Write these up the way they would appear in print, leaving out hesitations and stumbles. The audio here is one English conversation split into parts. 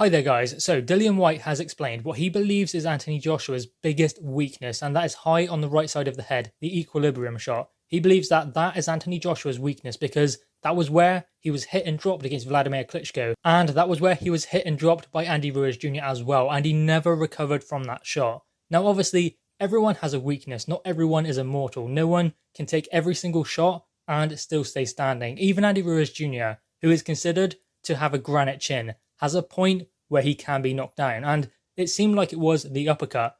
Hi there guys, so Dillian Whyte has explained what he believes is Anthony Joshua's biggest weakness, and that is high on the right side of the head, the equilibrium shot. He believes that that is Anthony Joshua's weakness because that was where he was hit and dropped against Vladimir Klitschko, and that was where he was hit and dropped by Andy Ruiz Jr. as well, and he never recovered from that shot. Now obviously, everyone has a weakness, not everyone is immortal, no one can take every single shot and still stay standing. Even Andy Ruiz Jr., who is considered to have a granite chin, has a point where he can be knocked down, and it seemed like it was the uppercut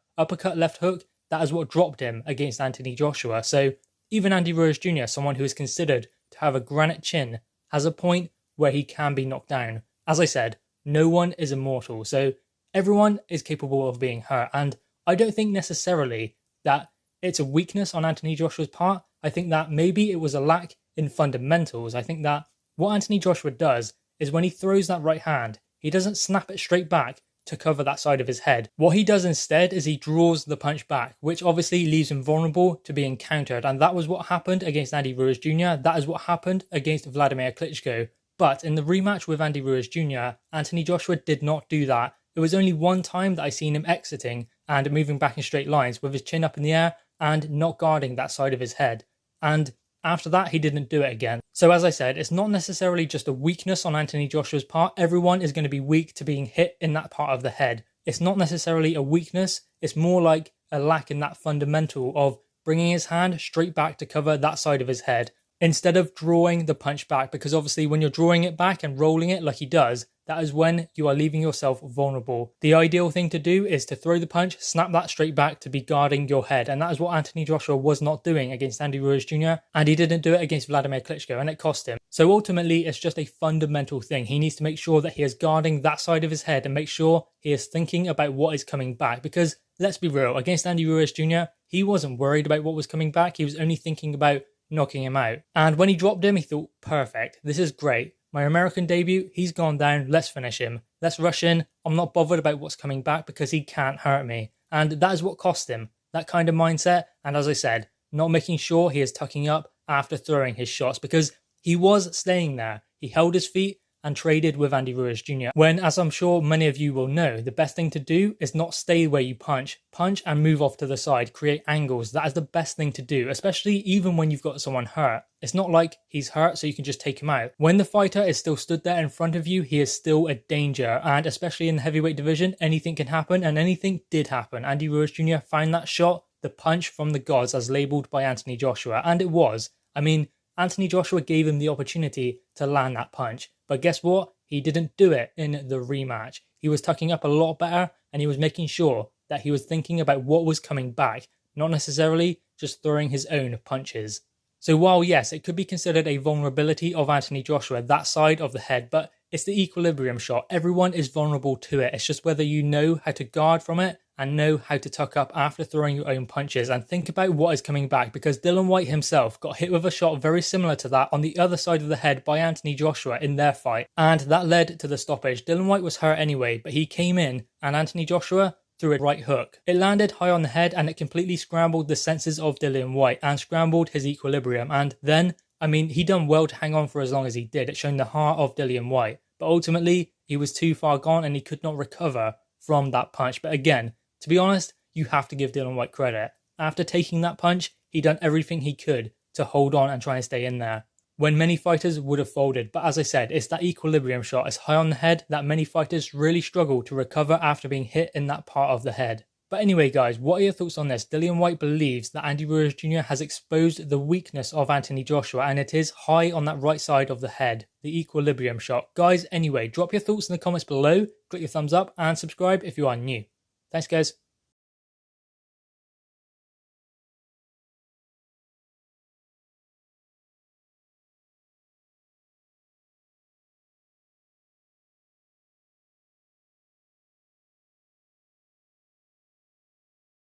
left hook, that is what dropped him against Anthony Joshua. So even Andy Ruiz Jr., someone who is considered to have a granite chin, has a point where he can be knocked down. As I said, no one is immortal, so everyone is capable of being hurt, and I don't think necessarily that it's a weakness on Anthony Joshua's part. I think that maybe it was a lack in fundamentals. I think that what Anthony Joshua does is when he throws that right hand, he doesn't snap it straight back to cover that side of his head. What he does instead is he draws the punch back, which obviously leaves him vulnerable to being countered. And that was what happened against Andy Ruiz Jr. That is what happened against Vladimir Klitschko. But in the rematch with Andy Ruiz Jr., Anthony Joshua did not do that. It was only one time that I seen him exiting and moving back in straight lines with his chin up in the air and not guarding that side of his head. And after that, he didn't do it again. So as I said, it's not necessarily just a weakness on Anthony Joshua's part. Everyone is going to be weak to being hit in that part of the head. It's not necessarily a weakness. It's more like a lack in that fundamental of bringing his hand straight back to cover that side of his head instead of drawing the punch back. Because obviously when you're drawing it back and rolling it like he does, that is when you are leaving yourself vulnerable. The ideal thing to do is to throw the punch, snap that straight back to be guarding your head. And that is what Anthony Joshua was not doing against Andy Ruiz Jr. And he didn't do it against Vladimir Klitschko, and it cost him. So ultimately, it's just a fundamental thing. He needs to make sure that he is guarding that side of his head and make sure he is thinking about what is coming back. Because let's be real, against Andy Ruiz Jr., he wasn't worried about what was coming back. He was only thinking about knocking him out. And when he dropped him, he thought, perfect, this is great. My American debut, he's gone down, let's finish him. Let's rush in, I'm not bothered about what's coming back because he can't hurt me. And that is what cost him, that kind of mindset. And as I said, not making sure he is tucking up after throwing his shots because he was staying there. He held his feet and traded with Andy Ruiz Jr. When, as I'm sure many of you will know, the best thing to do is not stay where you punch and move off to the side, create angles. That is the best thing to do, especially even when you've got someone hurt. It's not like he's hurt so you can just take him out. When the fighter is still stood there in front of you, he is still a danger, and especially in the heavyweight division, anything can happen, and anything did happen. Andy Ruiz Jr. found that shot, the punch from the gods as labelled by Anthony Joshua, and it was. I mean, Anthony Joshua gave him the opportunity to land that punch. But guess what? He didn't do it in the rematch. He was tucking up a lot better and he was making sure that he was thinking about what was coming back, not necessarily just throwing his own punches. So while yes, it could be considered a vulnerability of Anthony Joshua, that side of the head, but it's the equilibrium shot. Everyone is vulnerable to it. It's just whether you know how to guard from it and know how to tuck up after throwing your own punches and think about what is coming back, because Dillian Whyte himself got hit with a shot very similar to that on the other side of the head by Anthony Joshua in their fight, and that led to the stoppage. Dillian Whyte was hurt anyway, but he came in and Anthony Joshua threw a right hook. It landed high on the head and it completely scrambled the senses of Dillian Whyte and scrambled his equilibrium, and then, I mean, he done well to hang on for as long as he did. It showed the heart of Dillian Whyte, but ultimately he was too far gone and he could not recover from that punch. But again, to be honest, you have to give Dillian Whyte credit. After taking that punch, he done everything he could to hold on and try and stay in there, when many fighters would have folded. But as I said, it's that equilibrium shot, it's high on the head, that many fighters really struggle to recover after being hit in that part of the head. But anyway guys, what are your thoughts on this? Dillian Whyte believes that Andy Ruiz Jr. has exposed the weakness of Anthony Joshua, and it is high on that right side of the head, the equilibrium shot. Guys, anyway, drop your thoughts in the comments below, click your thumbs up and subscribe if you are new. Thanks guys.